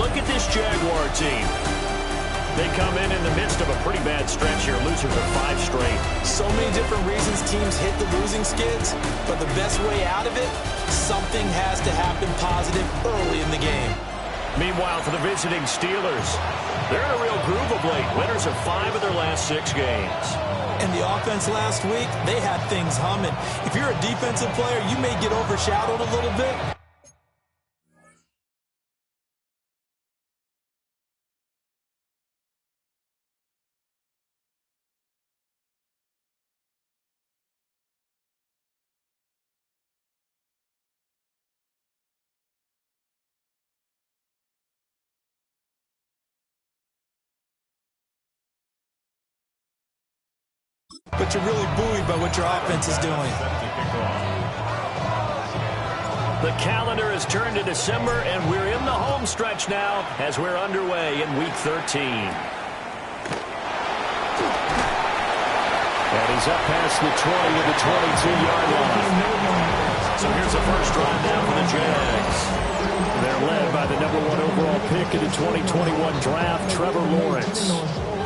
look at this Jaguar team. They come in the midst of a pretty bad stretch here, losers of 5 straight. So many different reasons teams hit the losing skids, but the best way out of it, something has to happen positive early in the game. Meanwhile, for the visiting Steelers, they're in a real groove of late. Winners of 5 of their last 6 games. And the offense last week, they had things humming. If you're a defensive player, you may get overshadowed a little bit. But you're really buoyed by what your offense is doing. The calendar has turned to December, and we're in the home stretch now as we're underway in Week 13. And he's up past the 20 to the 22-yard line. So here's the first drive now for the Jags. They're led by the #1 overall pick in the 2021 draft, Trevor Lawrence.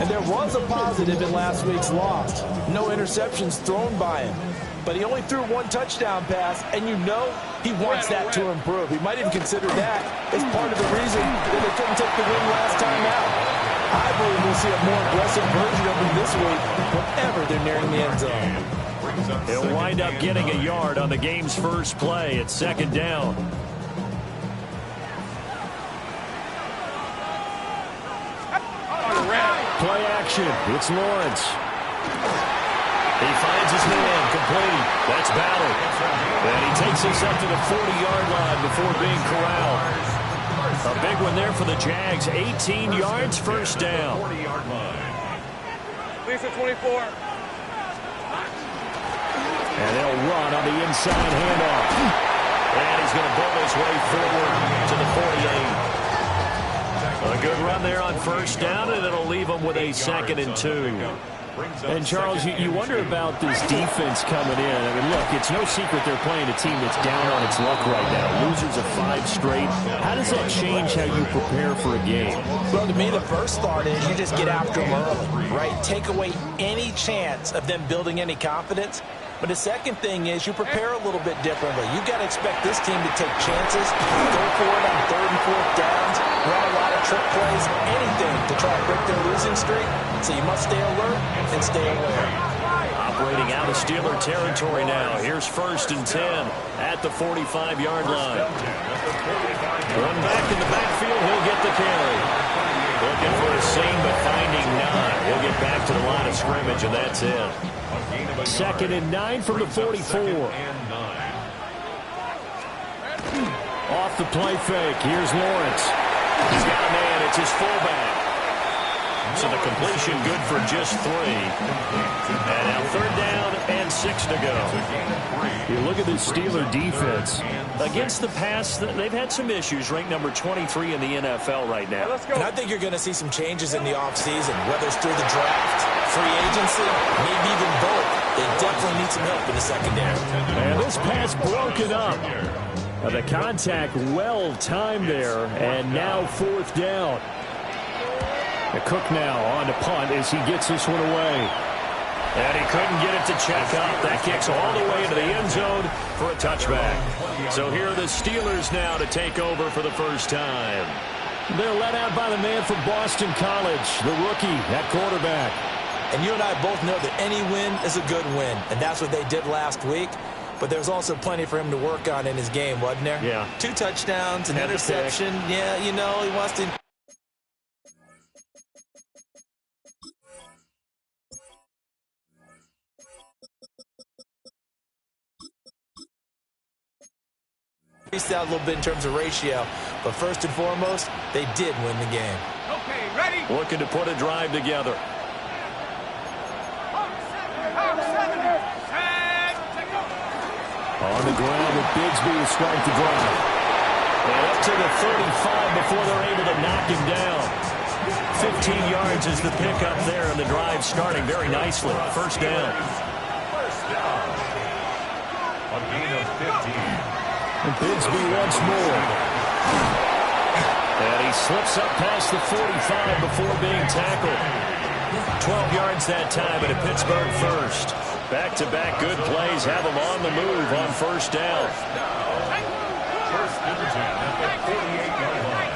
And there was a positive in last week's loss. No interceptions thrown by him. But he only threw 1 touchdown pass, and you know he wants that to improve. He might even consider that as part of the reason that they couldn't take the win last time out. I believe we'll see a more aggressive version of him this week whenever they're nearing the end zone. He'll wind up getting a yard on the game's first play. It's 2nd down. Play action. It's Lawrence. He finds his man, complete. That's Ballard. And he takes us up to the 40-yard line before being corralled. A big one there for the Jags. 18 yards, first down. Lisa 24. And they'll run on the inside handoff. And he's going to bull his way forward to the 48. A good run there on first down, and it'll leave them with a 2nd and 2. And, Charles, you wonder about this defense coming in. I mean, look, it's no secret they're playing a team that's down on its luck right now. Losers of 5 straight. How does that change how you prepare for a game? Well, to me, the first thought is you just get after them early, right? Take away any chance of them building any confidence. But the second thing is you prepare a little bit differently. You've got to expect this team to take chances, go for it on 3rd and 4th downs, run a lot of trick plays, anything to try to break their losing streak. So you must stay alert and stay aware. Operating out of Steeler territory now. Here's 1st and 10 at the 45-yard line. One back in the backfield, he'll get the carry. Looking for a seam, but finding none. He'll get back to the line of scrimmage, and that's it. 2nd and 9 from the 44. Off the play fake. Here's Lawrence. He's got a man. It's his fullback. So the completion good for just 3. And now 3rd down and 6 to go. You look at this Steeler defense. Against the pass, they've had some issues. Ranked number 23 in the NFL right now. And I think you're going to see some changes in the offseason, whether it's through the draft, free agency, maybe even both. They definitely need some help in the secondary. And this pass broken up. The contact well timed there, and now 4th down. Cook now on to punt as he gets this one away. And he couldn't get it to check up. That kicks all the way into the end zone for a touchback. So here are the Steelers now to take over for the first time. They're led out by the man from Boston College, the rookie at quarterback. And you and I both know that any win is a good win, and that's what they did last week. But there's also plenty for him to work on in his game, wasn't there? Yeah. 2 touchdowns, an interception. Yeah, you know, he wants to... out a little bit in terms of ratio, but first and foremost, they did win the game. Okay, ready? Looking to put a drive together. On the ground with Bigsby to start the drive. And up to the 35 before they're able to knock him down. 15 yards is the pickup there, and the drive starting very nicely. First down. A gain of 15. And Bigsby once more. And he slips up past the 45 before being tackled. 12 yards that time, and a Pittsburgh first. Back-to-back good plays have them on the move on first down. First and 10 at the 48-yard line.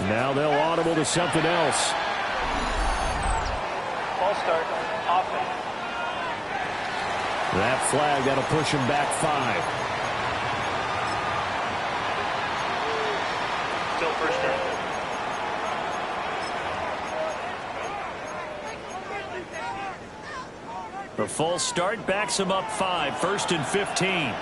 Now they'll audible to something else. Ball start. Offense. That flag, that'll push him back 5. Still first down. The full start backs him up 5. First and 15.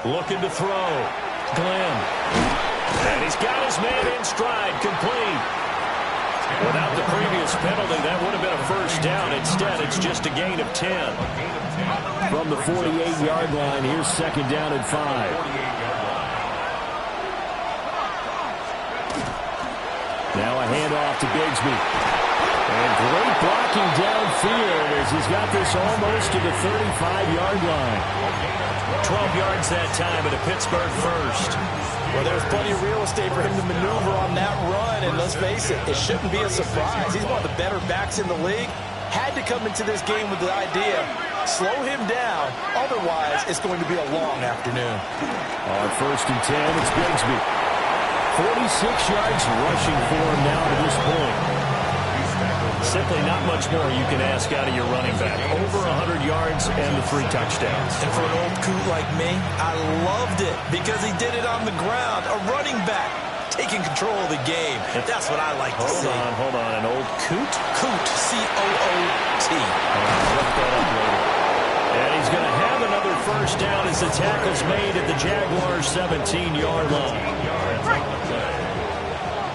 Looking to throw. Glenn. And he's got his man in stride. Complete. Without the previous penalty, that would have been a first down. Instead, it's just a gain of 10. From the 48-yard line, here's second down and 5. Now a handoff to Bigsby. And great blocking downfield as he's got this almost to the 35-yard line. 12 yards that time at a Pittsburgh first. Well, there's plenty of real estate for him to maneuver on that run, and let's face it, it shouldn't be a surprise. He's one of the better backs in the league. Had to come into this game with the idea, slow him down, otherwise it's going to be a long afternoon. On first and 10, it's Bigsby. 46 yards rushing for him now to this point. Simply not much more you can ask out of your running back. Over 100 yards and the 3 touchdowns. And for an old coot like me, I loved it because he did it on the ground. A running back taking control of the game. That's what I like to see. Hold on. An old coot? Coot, C-O-O-T. I'll look that up later. And he's going to have another first down as the tackle's made at the Jaguars' 17-yard line.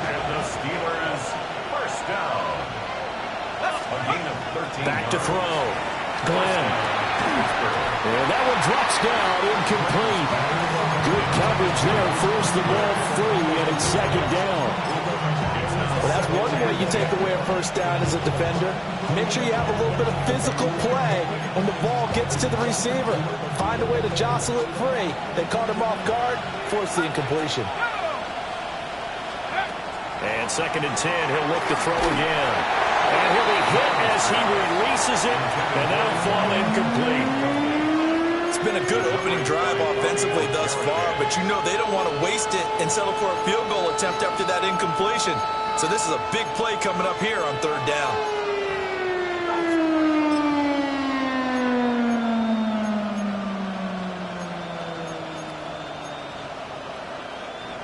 And the Steelers first down. A gain of 13. Back to throw. Glenn. And that one drops down, incomplete. Good coverage there, forced the ball free, and it's second down. Well, that's one way you take away a first down as a defender. Make sure you have a little bit of physical play when the ball gets to the receiver. Find a way to jostle it free. They caught him off guard, force the incompletion. And second and 10, he'll look to throw again. And he'll be hit as he releases it, and that'll fall incomplete. It's been a good opening drive offensively thus far, but you know they don't want to waste it and settle for a field goal attempt after that incompletion. So this is a big play coming up here on third down.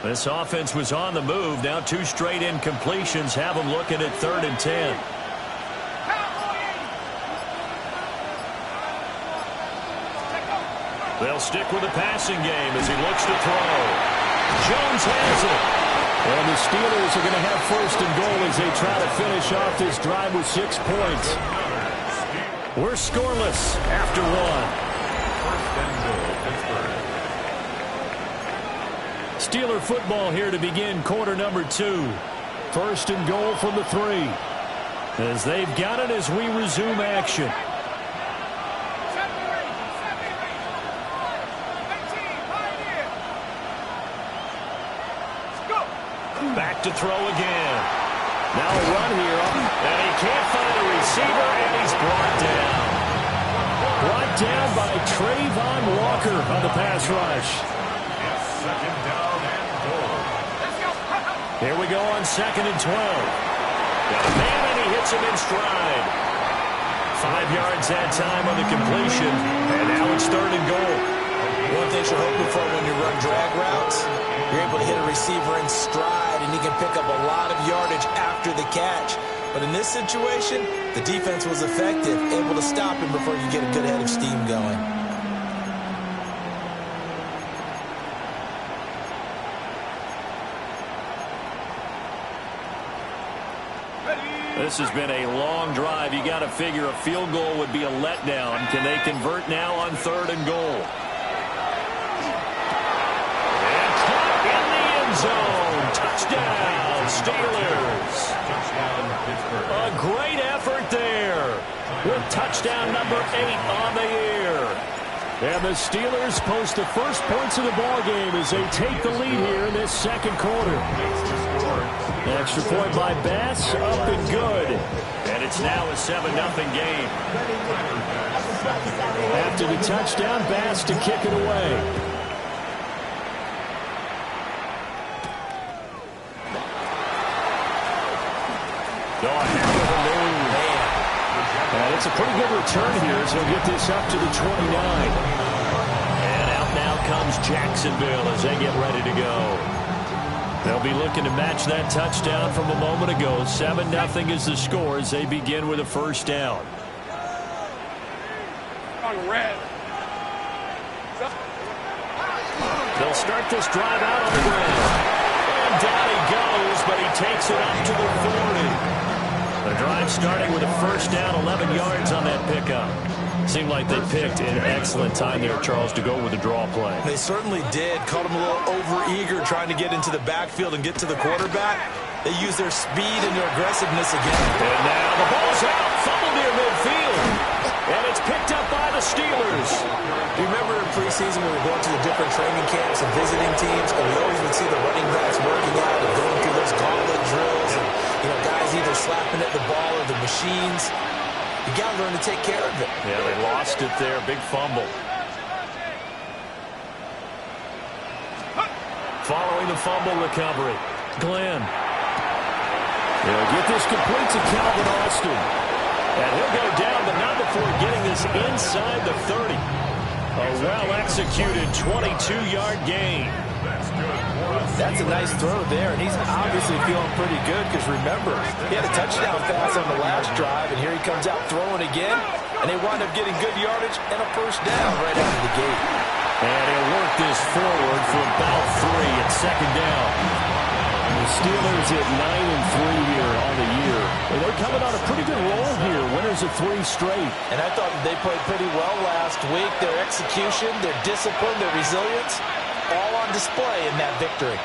This offense was on the move. Now 2 straight incompletions have them looking at third and 10. They'll stick with the passing game as he looks to throw. Jones has it. And the Steelers are going to have first and goal as they try to finish off this drive with 6 points. We're scoreless after 1. First and goal, Pittsburgh. Steeler football here to begin quarter number 2. First and goal from the 3. As they've got it as we resume action. Back to throw again. Now a run here. And he can't find a receiver, and he's brought down. Brought down by Trayvon Walker on the pass rush. Second down and goal. Here we go on second and 12. Got a man, and he hits him in stride. 5 yards that time on the completion, and now it's third and goal. One thing you're hoping for when you run drag routes, you're able to hit a receiver in stride, and he can pick up a lot of yardage after the catch. But in this situation, the defense was effective, able to stop him before you get a good head of steam going. This has been a long drive. You got to figure a field goal would be a letdown. Can they convert now on third and goal? And caught in the end zone. Touchdown, Steelers. Touchdown, Pittsburgh. A great with touchdown number 8 on the year. And the Steelers post the first points of the ball game as they take the lead here in this second quarter. Extra point by Bass, up and good. And it's now a 7-0 game. After the touchdown, Bass to kick it away. And it's a pretty good return here, so he'll get this up to the 29. And out now comes Jacksonville as they get ready to go. They'll be looking to match that touchdown from a moment ago. 7-0 is the score as they begin with a first down. They'll start this drive out on the ground. And down he goes, but he takes it up to the 40. The drive starting with a first down, 11 yards on that pickup. Seemed like they picked an excellent time there, Charles, to go with the draw play. They certainly did. Caught him a little over-eager trying to get into the backfield and get to the quarterback. They used their speed and their aggressiveness again. And now the ball's out, fumbled near midfield. And it's picked up by the Steelers. You remember in preseason when we were going to the different training camps and visiting teams, and we always would see the running backs working out and going through those gauntlet drills, and guys either slapping at the ball or the machines. You got to learn to take care of it. Yeah, they lost it there. Big fumble. Following the fumble recovery, Glenn. They'll get this complete to Calvin Austin. And he'll go down, but not before getting this inside the 30. A well-executed 22-yard gain. That's a nice throw there, and he's obviously feeling pretty good because, remember, he had a touchdown pass on the last drive, and here he comes out throwing again, and they wind up getting good yardage and a first down right out of the gate. And he'll work this forward for about 3 at second down. The Steelers at 9-3 here on the year. And they're coming on a pretty good roll here. Winners of 3 straight. And I thought they played pretty well last week. Their execution, their discipline, their resilience, all on display in that victory.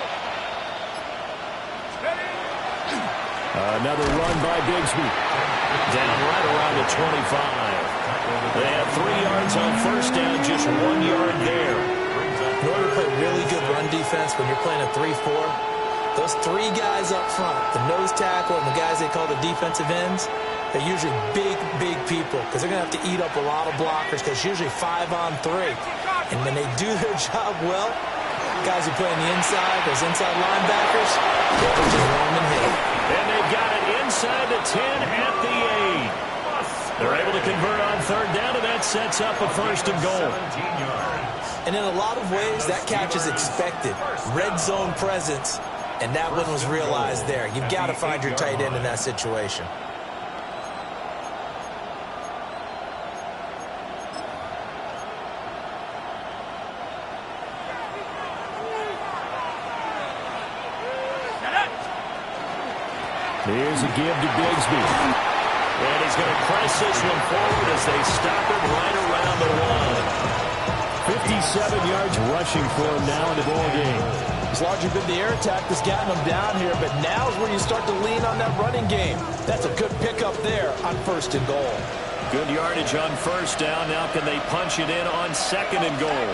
Another run by Bigsby. Down right around the 25. They have 3 yards on first down, just 1 yard there. In order to play really good run defense when you're playing a 3-4, those 3 guys up front, the nose tackle and the guys they call the defensive ends, they're usually big, big people because they're going to have to eat up a lot of blockers because it's usually 5 on 3. And when they do their job well, guys who play on the inside, those inside linebackers, they're just warm and hit. And they've got it inside the 10 at the 8. They're able to convert on third down, and that sets up a first and goal. And in a lot of ways, that catch is expected. Red zone presence, and that one was realized there. You've got to find your tight end in that situation. Here's a give to Bigsby. And he's going to press this one forward as they stop him right around the 1. 57 yards rushing for him now in the ball game. It's largely been the air attack that's gotten them down here, but now is where you start to lean on that running game. That's a good pickup there on first and goal. Good yardage on first down. Now can they punch it in on second and goal?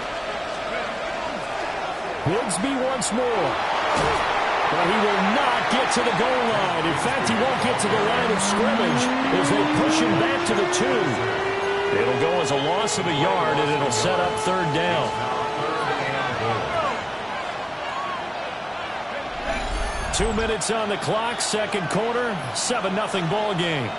Bigsby once more. But he will not get to the goal line. In fact, he won't get to the line of scrimmage as they push him back to the 2. It'll go as a loss of a yard, and it'll set up third down. 2 minutes on the clock, second quarter, 7-0 ball game.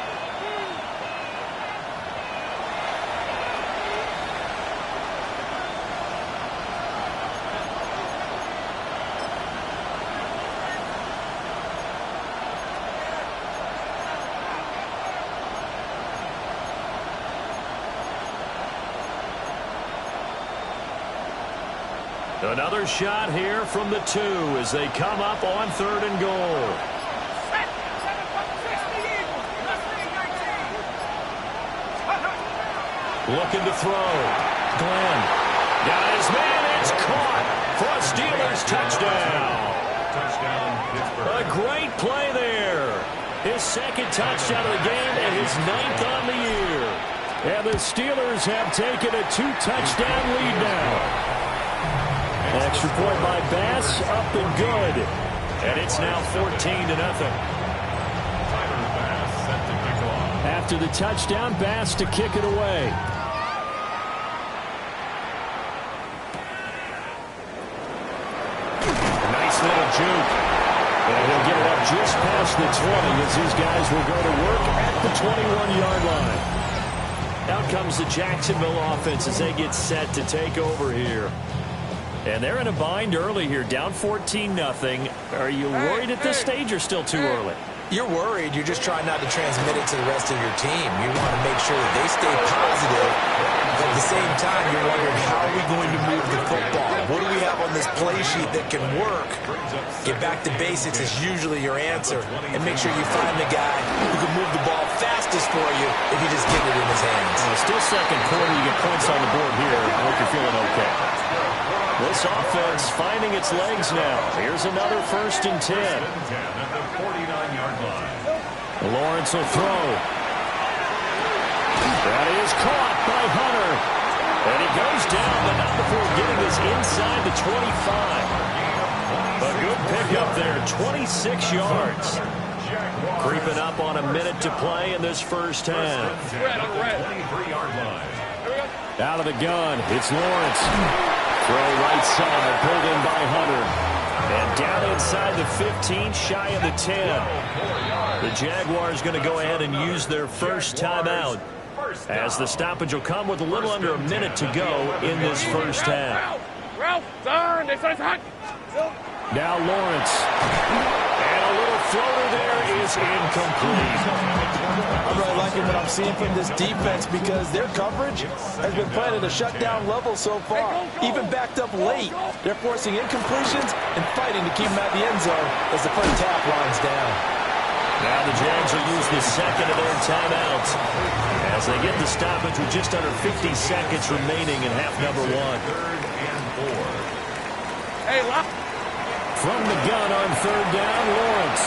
Another shot here from the 2 as they come up on third and goal. Looking to throw. Glenn. Got his man. It's caught for a Steelers touchdown. A great play there. His second touchdown of the game and his 9th on the year. And the Steelers have taken a 2-touchdown lead now. Extra point by Bass, up and good. And it's now 14-0. After the touchdown, Bass to kick it away. Nice little juke. And he'll get it up just past the 20 as these guys will go to work at the 21-yard line. Out comes the Jacksonville offense as they get set to take over here. And they're in a bind early here, down 14-0. Are you worried at this stage or still too early? You're worried. You're just trying not to transmit it to the rest of your team. You want to make sure that they stay positive. But at the same time, you're wondering, how are we going to move the football? What do we have on this play sheet that can work? Get back to basics is usually your answer. And make sure you find the guy who can move the ball fastest for you if you just get it in his hands. Still second quarter. You get points on the board here. I hope you're feeling okay. This offense finding its legs now. Here's another 1st and 10. Lawrence will throw. That is caught by Hunter. And he goes down, but not before getting this inside the 25. A good pickup there, 26 yards. Creeping up on a minute to play in this first half. Out of the gun, it's Lawrence. Throw right side, pulled in by Hunter. And down inside the 15, shy of the 10. The Jaguars going to go ahead and use their first timeout, as the stoppage will come with a little under a minute to go in this first half. Now Lawrence. And a little floater there is incomplete. I'm really liking what I'm seeing from this defense because their coverage has been playing at a shutdown level so far. Even backed up late, they're forcing incompletions and fighting to keep them at the end zone as the first half winds down. Now the Jags will use the second of their timeouts as they get the stoppage with just under 50 seconds remaining in half number 1. Hey, lock. From the gun on 3rd down, Lawrence.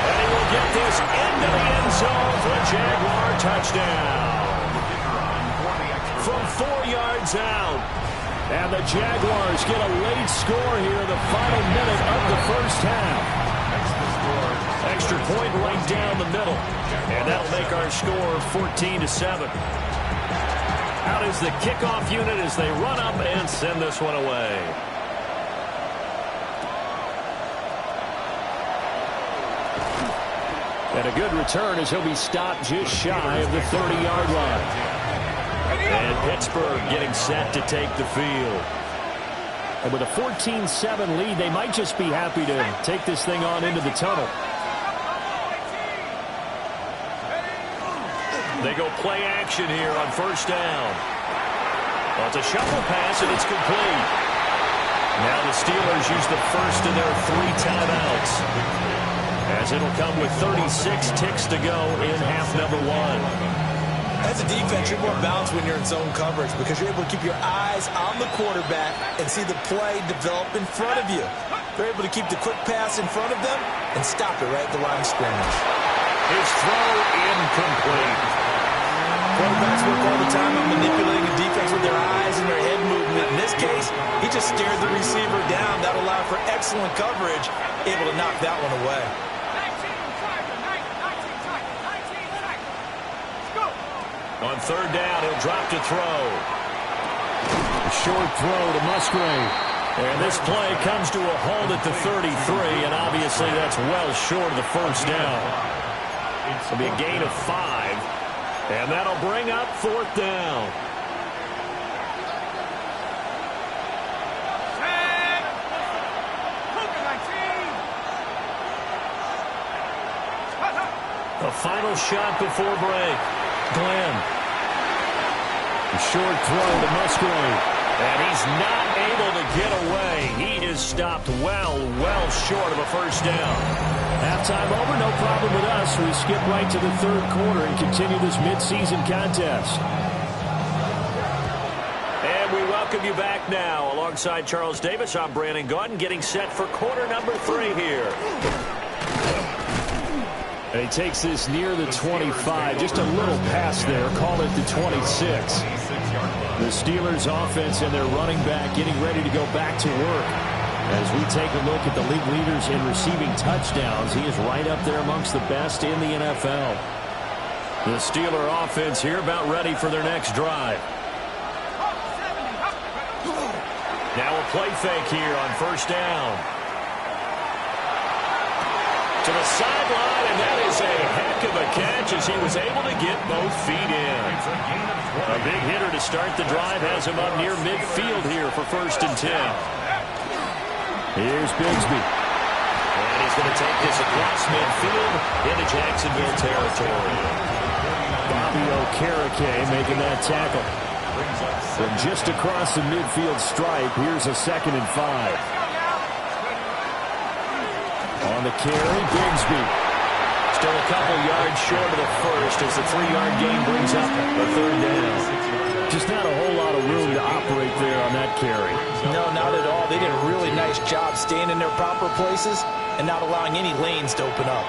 And he will get this into the end zone for a Jaguar touchdown. From 4 yards out. And the Jaguars get a late score here in the final minute of the first half. Extra point right down the middle. And that'll make our score 14-7. Out is the kickoff unit as they run up and send this one away. And a good return as he'll be stopped just shy of the 30-yard line. And Pittsburgh getting set to take the field. And with a 14-7 lead, they might just be happy to take this thing on into the tunnel. They go play action here on 1st down. Well, it's a shuffle pass, and it's complete. Now the Steelers use the first of their 3 timeouts, as it'll come with 36 ticks to go in half number 1. As a defense, you're more balanced when you're in zone coverage because you're able to keep your eyes on the quarterback and see the play develop in front of you. They're able to keep the quick pass in front of them and stop it right at the line of scrimmage. His throw incomplete. Quarterbacks work all the time on manipulating the defense with their eyes and their head movement. In this case, he just stared the receiver down. That allowed for excellent coverage, able to knock that one away. On 3rd down, he'll drop to throw. A short throw to Musgrave. And this play comes to a halt at the 33, and obviously that's well short of the first down. It'll be a gain of 5, and that'll bring up 4th down. A final shot before break. Glenn. A short throw to Musgrave. And he's not able to get away. He is stopped well short of a first down. Halftime over, no problem with us. We skip right to the 3rd quarter and continue this midseason contest. And we welcome you back now. Alongside Charles Davis, I'm Brandon Gaudin, getting set for quarter number 3 here. And he takes this near the 25. Just a little pass there. Call it the 26. The Steelers offense and their running back getting ready to go back to work. As we take a look at the league leaders in receiving touchdowns, he is right up there amongst the best in the NFL. The Steeler offense here about ready for their next drive. Now a play fake here on first down. To the sideline, and that is a heck of a catch as he was able to get both feet in. A big hitter to start the drive has him up near midfield here for 1st and 10. Here's Bigsby. And he's going to take this across midfield into Jacksonville territory. Bobby Okereke making that tackle. From just across the midfield stripe, here's a 2nd and 5. On the carry, Bigsby. Still a couple yards short of the first as the 3-yard gain brings up the 3rd down. Just not a whole lot of room to operate there on that carry. No, not at all. They did a really nice job staying in their proper places and not allowing any lanes to open up.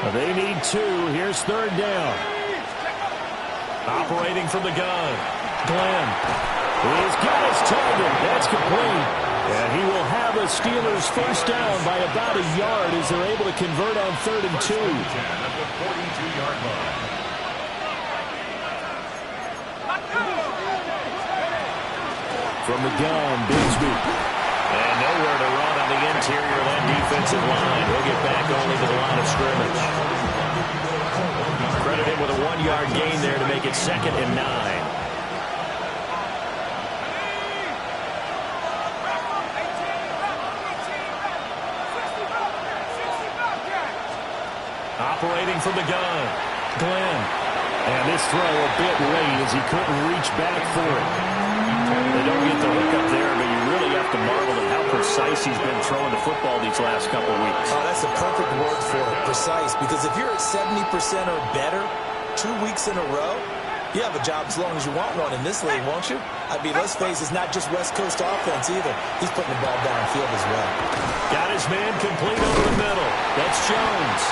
Well, they need 2. Here's 3rd down. Operating from the gun. Glenn. He's got his target. That's complete. And he will have the Steelers first down by about a yard as they're able to convert on 3rd and 2. From the gun, Bigsby. And nowhere to run on the interior of that defensive line. He'll get back only to the line of scrimmage. Credit him with a 1-yard gain there to make it 2nd and 9. Operating from the gun, Glenn. And this throw a bit late as he couldn't reach back for it. They don't get the hook up there, but you really have to marvel at how precise he's been throwing the football these last couple of weeks. Oh, that's a perfect word for it, precise. Because if you're at 70% or better 2 weeks in a row, you have a job as long as you want one in this league, won't you? I mean, let's face it, it's not just West Coast offense either. He's putting the ball downfield as well. Got his man complete over the middle. That's Jones.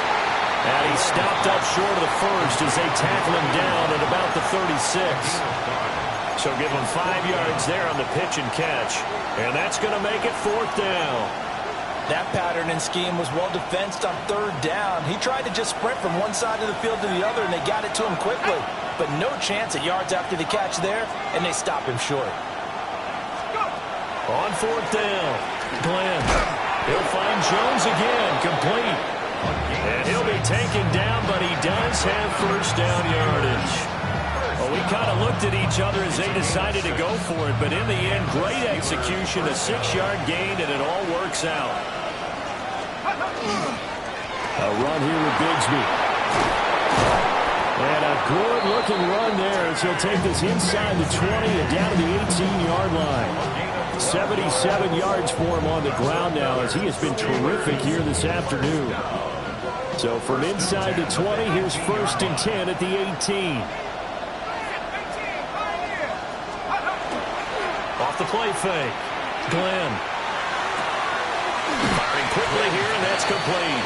And he stopped up short of the first as they tackle him down at about the 36. So give him 5 yards there on the pitch and catch. And that's going to make it 4th down. That pattern and scheme was well defensed on 3rd down. He tried to just sprint from one side of the field to the other, and they got it to him quickly. But no chance at yards after the catch there, and they stop him short. On 4th down, Glenn. He'll find Jones again, complete. And he'll be taken down, but he does have first down yardage. Well, we kind of looked at each other as they decided to go for it, but in the end, great execution, a 6-yard gain, and it all works out. A run here with Bigsby. And a good-looking run there as he'll take this inside the 20 and down to the 18-yard line. 77 yards for him on the ground now as he has been terrific here this afternoon. So from inside the 20, here's 1st and 10 at the 18. Off the play fake. Glenn. Firing quickly here, and that's complete.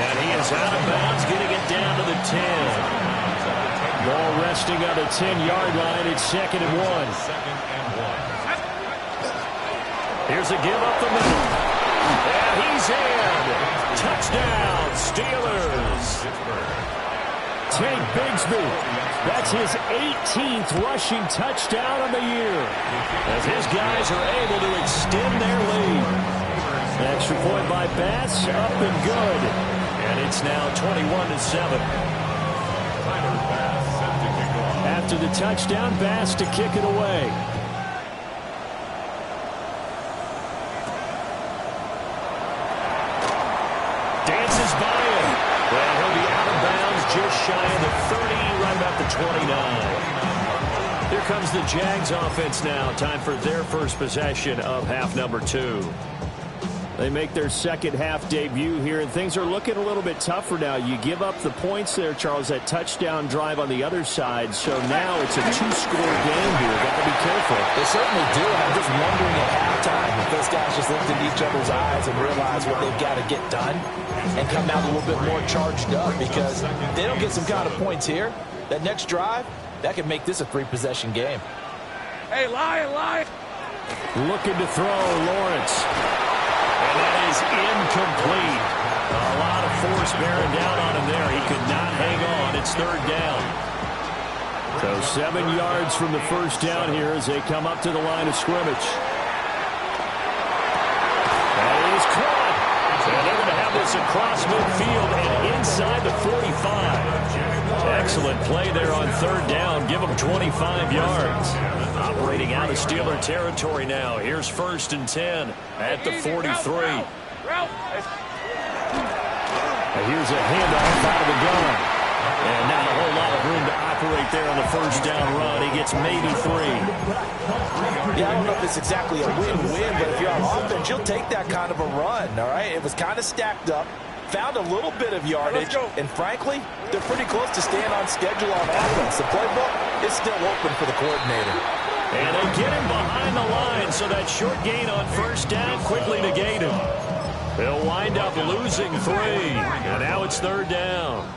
And he is out of bounds, getting it down to the 10. Ball resting on the 10-yard line. It's 2nd and 1. Here's a give up the middle. And he's in. Touchdown, Steelers. Tank Bigsby. That's his 18th rushing touchdown of the year. As his guys are able to extend their lead. Extra point by Bass, up and good. And it's now 21-7. After the touchdown, Bass to kick it away. Dances by him. Well, he'll be out of bounds just shy of the 30, right about the 29. Here comes the Jags offense now. Time for their first possession of half number 2. They make their second half debut here, and things are looking a little bit tougher now. You give up the points there, Charles, that touchdown drive on the other side. So now it's a 2-score game here. Got to be careful. They certainly do, and I'm just wondering at halftime if those guys just looked in each other's eyes and realized what they've got to get done. and come out a little bit more charged up, because if they don't get some kind of points here, that next drive, that could make this a 3-possession game. Hey, Lion! Looking to throw, Lawrence. And that is incomplete. A lot of force bearing down on him there. He could not hang on. It's third down. So 7 yards from the first down here as they come up to the line of scrimmage. That is caught. And they're going to have this across midfield and inside the 45. Excellent play there on third down. Give them 25 yards. Operating out of Steeler territory now. Here's first and 10 at the 43. Here's a handoff out of the gun. And not a whole lot of room to operate there on the first down run. He gets maybe 3. Yeah, I don't know if it's exactly a win-win, but if you're on offense, you'll take that kind of a run, all right? It was kind of stacked up, found a little bit of yardage, and frankly, they're pretty close to staying on schedule on offense. The playbook is still open for the coordinator. And they get him behind the line, so that short gain on first down quickly negate him. They'll wind up losing 3, and now it's third down.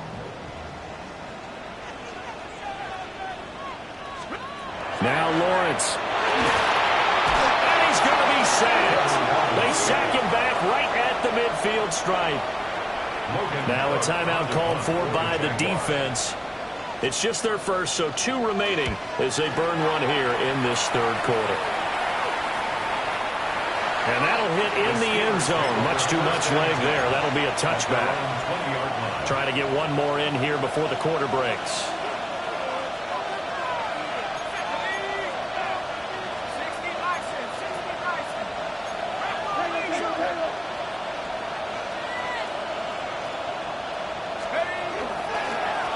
Now Lawrence. And he's going to be sacked. They sack him back right at the midfield stripe. Now a timeout called for by the defense. It's just their first, so 2 remaining as they burn one here in this third quarter. And that'll hit in the end zone. Much too much leg there. That'll be a touchback. Trying to get one more in here before the quarter breaks.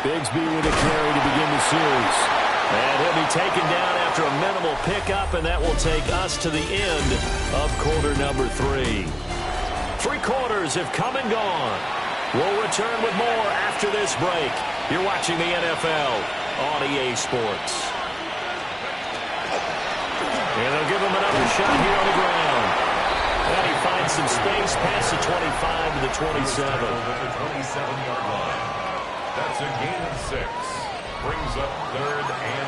Bigsby with a carry to begin the series. And he'll be taken down after a minimal pickup, and that will take us to the end of quarter number 3. 3 quarters have come and gone. We'll return with more after this break. You're watching the NFL on EA Sports. And they'll give him another shot here on the ground. And he finds some space past the 25 to the 27. The 27-yard line. That's a gain of 6. Brings up third and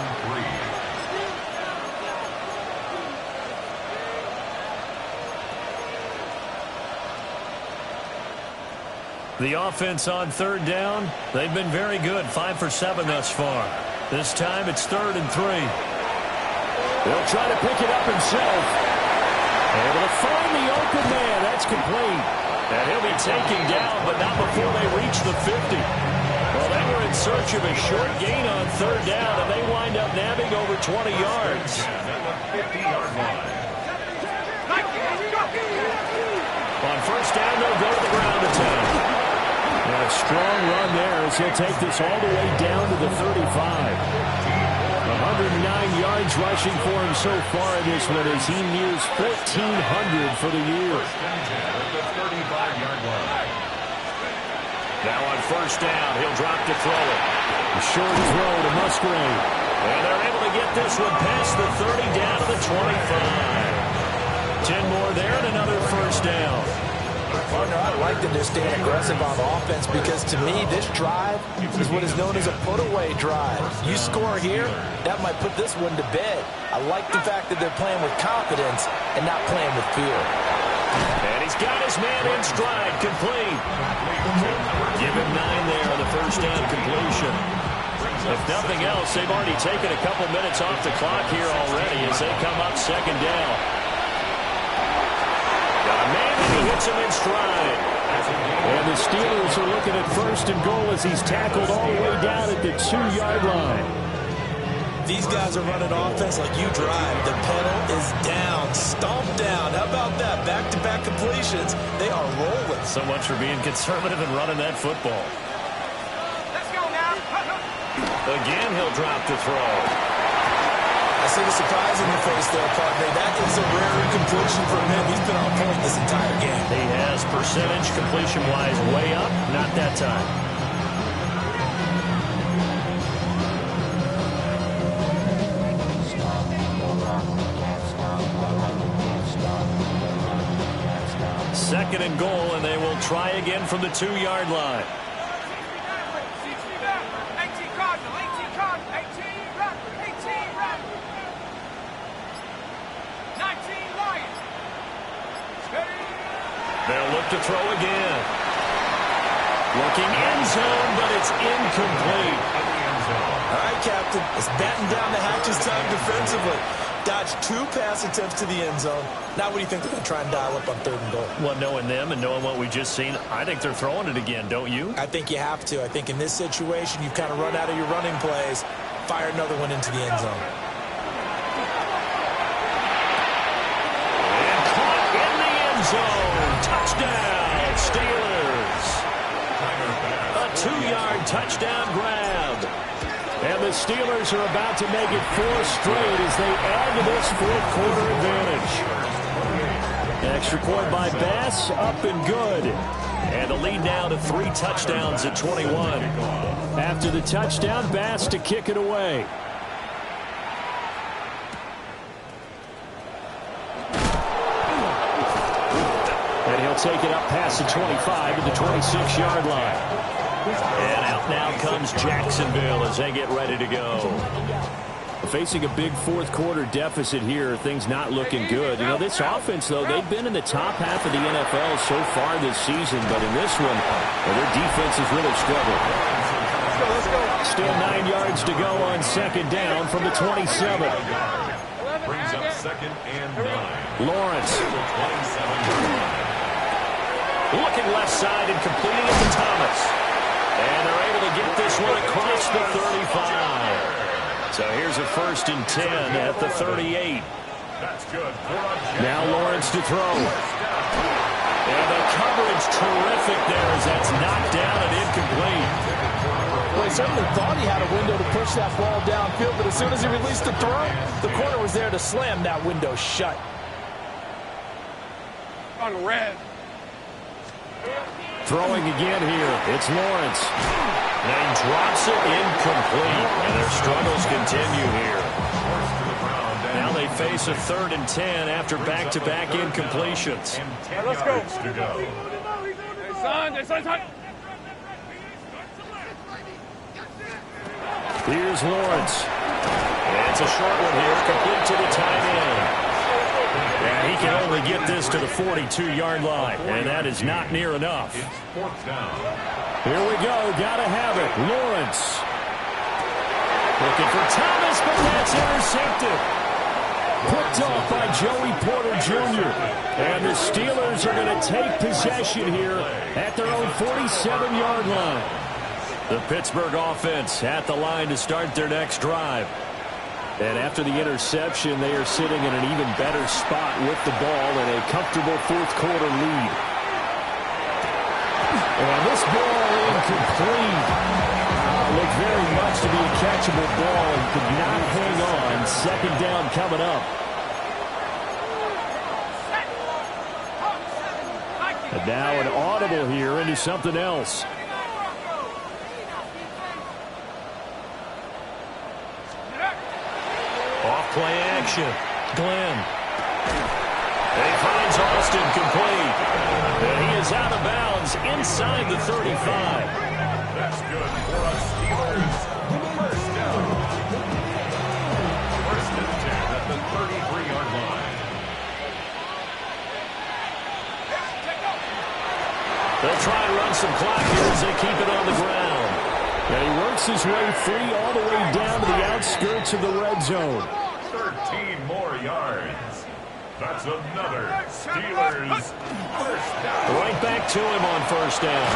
3. The offense on third down, they've been very good. 5 for 7 thus far. This time it's third and 3. They'll try to pick it up himself. Able to find the open man. That's complete. And he'll be taken down, but not before they reach the 50. Well, they were in search of a short gain on third down, and they wind up nabbing over 20 yards. 50-yard line. On first down, they'll go to the ground attack. And a strong run there as he'll take this all the way down to the 35. 109 yards rushing for him so far in this one as he nears 1,400 for the year. The 35-yard line. Now on first down, he'll drop to throw it. A short throw to Musgrave. And they're able to get this one past the 30 down to the 25. 10 more there and another first down. Partner, I like that they're staying aggressive on offense, because to me, this drive is what is known as a put-away drive. You score here, that might put this one to bed. I like the fact that they're playing with confidence and not playing with fear. And he's got his man in stride, complete. Give him 9 there on the first down completion. If nothing else, they've already taken a couple minutes off the clock here already as they come up second down. Got a man and he hits him in stride. And the Steelers are looking at first and goal as he's tackled all the way down at the 2-yard line. These guys are running offense like you drive. The pedal is down, stomped down. How about that? Back-to-back completions. They are rolling. So much for being conservative and running that football. Let's go now. Again, he'll drop to throw. I see the surprise in your face there, partner. That is a rare incompletion from him. He's been on point this entire game. He has percentage completion-wise way up. Not that time. second and goal, and they will try again from the 2-yard line. 19 Lions. They'll look to throw again. Looking end zone, but it's incomplete. All right, Captain. It's batten down the hatches time defensively. Dodged 2 pass attempts to the end zone. Now what do you think they're going to try and dial up on 3rd and goal? Well, knowing them and knowing what we just seen, I think they're throwing it again, don't you? I think you have to. I think in this situation, you've kind of run out of your running plays. Fire another one into the end zone. And caught in the end zone. Touchdown, Steelers. A 2-yard touchdown grab. And the Steelers are about to make it 4 straight as they add to this 4th quarter advantage. Extra point by Bass, up and good. And the lead now to 3 touchdowns at 21. After the touchdown, Bass to kick it away. And he'll take it up past the 25 to the 26-yard line. And out now comes Jacksonville as they get ready to go. Facing a big 4th quarter deficit here, things not looking good. You know, this offense, though, they've been in the top half of the NFL so far this season, but in this one, well, their defense has really struggled. Let's go. Still 9 yards to go on 2nd down from the 27. Brings up 2nd and 9. Lawrence. Looking left side and completing it to Thomas. And they're able to get this one across the 35. So here's a 1st and 10 at the 38. That's good. Now Lawrence to throw. And the coverage terrific there as that's knocked down and incomplete. Well, he certainly thought he had a window to push that ball downfield, but as soon as he released the throw, the corner was there to slam that window shut. On red. Throwing again here. It's Lawrence. And he drops it incomplete. And their struggles continue here. Now they face a 3rd and 10 after back-to-back incompletions. Let's go. To go. Hey, son. Here's Lawrence. And it's a short one here, complete to the tight end. And he can only get this to the 42-yard line, and that is not near enough. It's 4th down. Here we go. Gotta have it. Lawrence. Looking for Thomas, but that's intercepted. Picked off by Joey Porter Jr. And the Steelers are going to take possession here at their own 47-yard line. The Pittsburgh offense at the line to start their next drive. And after the interception, they are sitting in an even better spot with the ball in a comfortable 4th quarter lead. And this ball incomplete. Looked very much to be a catchable ball and could not hang on. 2nd down coming up. And now an audible here into something else. Off-play action. Glenn. And he finds Austin complete. And he is out of bounds inside the 35. That's good for us Steelers. 1st down. 1st and 10 at the 33-yard line. They'll try and run some clock here as they keep it on the ground. And he works his way free all the way down to the outskirts of the red zone. 13 more yards. That's another Steelers 1st down. Right back to him on 1st down.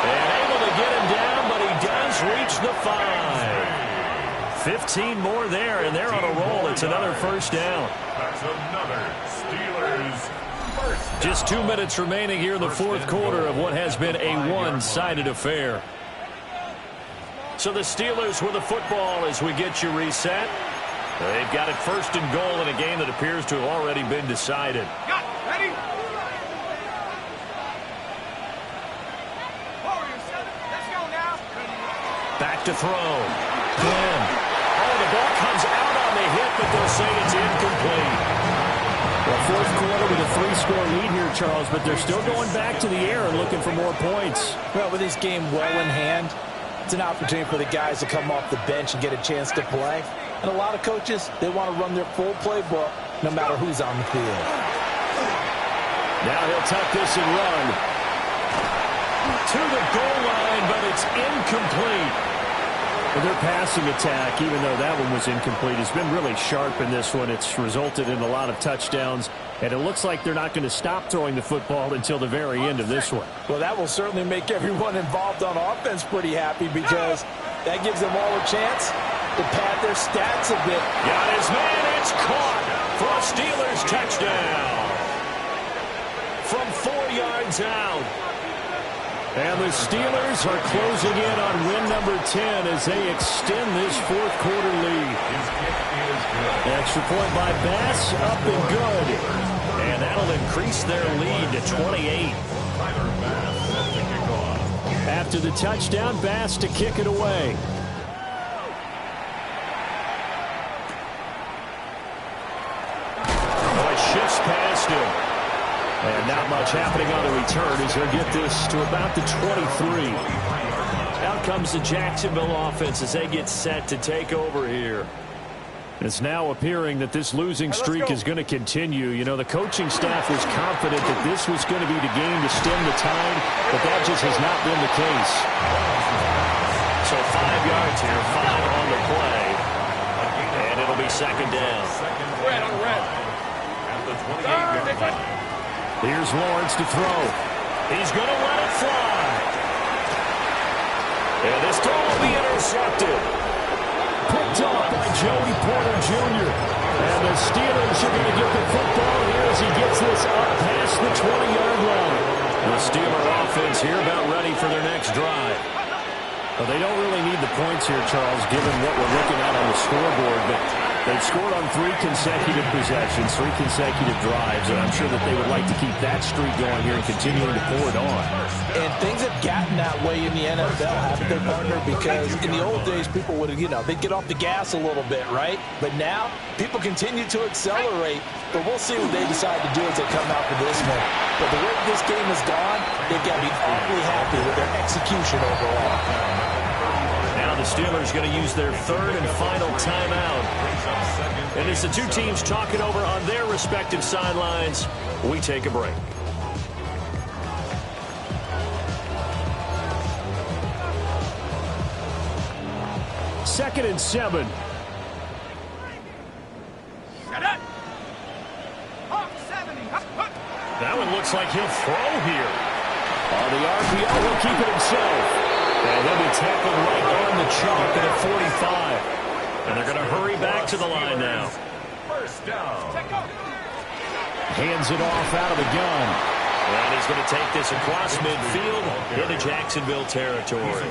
And able to get him down, but he does reach the 5. 15 more there, and they're on a roll. It's another 1st down. That's another Steelers 1st down. Just 2 minutes remaining here in the 4th quarter of what has been a one-sided affair. So the Steelers with the football as we get you reset. They've got it 1st and goal in a game that appears to have already been decided. Ready? Let's go now. Back to throw. Glenn. Oh, the ball comes out on the hit, but they'll say it's incomplete. The 4th quarter with a one-score lead here, Charles, but they're still going back to the air and looking for more points. Well, with this game well in hand, it's an opportunity for the guys to come off the bench and get a chance to play. And a lot of coaches, they want to run their full playbook no matter who's on the field. Now he'll tuck this and run. To the goal line, but it's incomplete. Their passing attack, even though that one was incomplete, has been really sharp in this one. It's resulted in a lot of touchdowns, and it looks like they're not going to stop throwing the football until the very end of this one. Well, that will certainly make everyone involved on offense pretty happy because that gives them all a chance to pad their stats a bit. Got his man, it's caught for a Steelers touchdown. From 4 yards out. And the Steelers are closing in on win number 10 as they extend this fourth quarter lead. Extra point by Bass, up and good. And that'll increase their lead to 28. After the touchdown, Bass to kick it away. Oh, it shifts past him. And not much happening on the return as they'll get this to about the 23. Out comes the Jacksonville offense as they get set to take over here. It's now appearing that this losing streak is going to continue. You know, the coaching staff was confident that this was going to be the game to stem the tide, but that just has not been the case. So 5 yards here, 5 on the play. And it'll be second down. Red on red. At the 28-yard line. Here's Lawrence to throw. He's going to let it fly. And this throw will be intercepted. Picked off by Joey Porter Jr. And the Steelers are going to get the football here as he gets this up past the 20-yard line. The Steeler offense here about ready for their next drive. Well, they don't really need the points here, Charles, given what we're looking at on the scoreboard, but they've scored on 3 consecutive possessions, 3 consecutive drives, and I'm sure that they would like to keep that streak going here and continuing to pour it on. And things have gotten that way in the NFL, haven't they, partner? Because in the old days, people would, they'd get off the gas a little bit, right? But now, people continue to accelerate, but we'll see what they decide to do as they come out for this one. But the way this game has gone, they've got to be awfully happy with their execution overall. Now the Steelers going to use their third and final timeout. And as the two teams talk it over on their respective sidelines, we take a break. Second and 7. That one looks like he'll throw here. On the RPO, he'll keep it himself. And he'll be tackled right on the chalk at a 45. And they're going to hurry back to the line now. First down. Hands it off out of the gun. And he's going to take this across midfield into Jacksonville territory.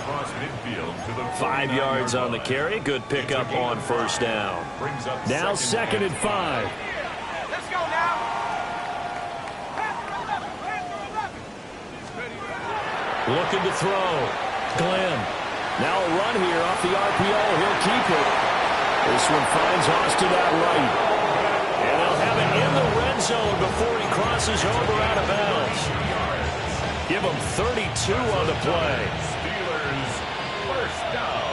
5 yards on the carry. Good pickup on first down. Now second and 5. Let's go now. Looking to throw. Glenn. Now a run here off the RPO. He'll keep it. This one finds Austin out right. And they'll have it in the red zone before he crosses over out of bounds. Give him 32 on the play. Steelers first down.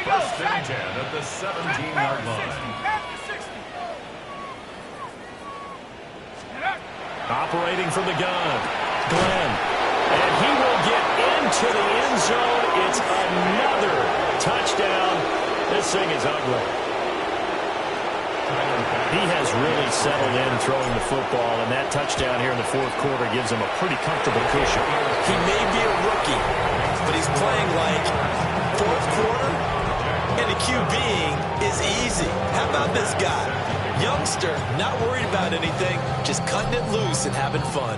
First and 10 at the 17-yard line. Operating from the gun. Glenn. And he will get into the end zone. It's another touchdown. This thing is ugly. He has really settled in throwing the football, and that touchdown here in the fourth quarter gives him a pretty comfortable cushion. He may be a rookie, but he's playing like fourth quarter, and the QBing is easy. How about this guy? Youngster, not worried about anything, just cutting it loose and having fun.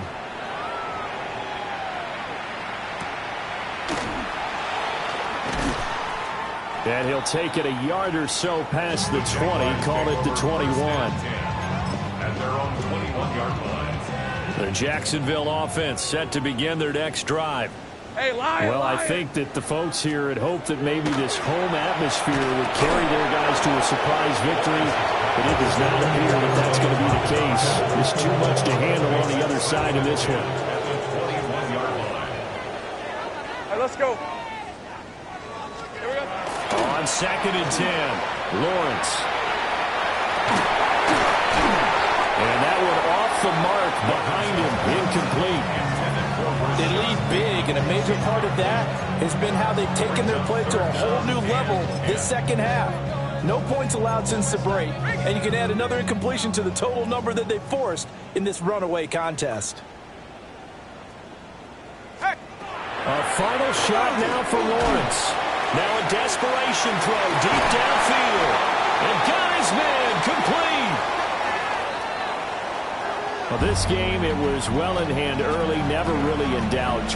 And he'll take it a yard or so past the 20, call it the 21. And they're on 21-yard line. The Jacksonville offense set to begin their next drive. Hey, lion, Well, I lion. think that the folks here had hoped that maybe this home atmosphere would carry their guys to a surprise victory, but it does not appear that that's going to be the case. There's too much to handle on the other side of this one. Hey, let's go. Here we go. On 2nd and 10, Lawrence. And that one off the mark behind him, incomplete. They lead big, and a major part of that has been how they've taken their play to a whole new level this second half. No points allowed since the break, and you can add another incompletion to the total number that they forced in this runaway contest. A final shot now for Lawrence. Now a desperation throw deep downfield. And got his man complete. Well, this game, it was well in hand early, never really in doubt.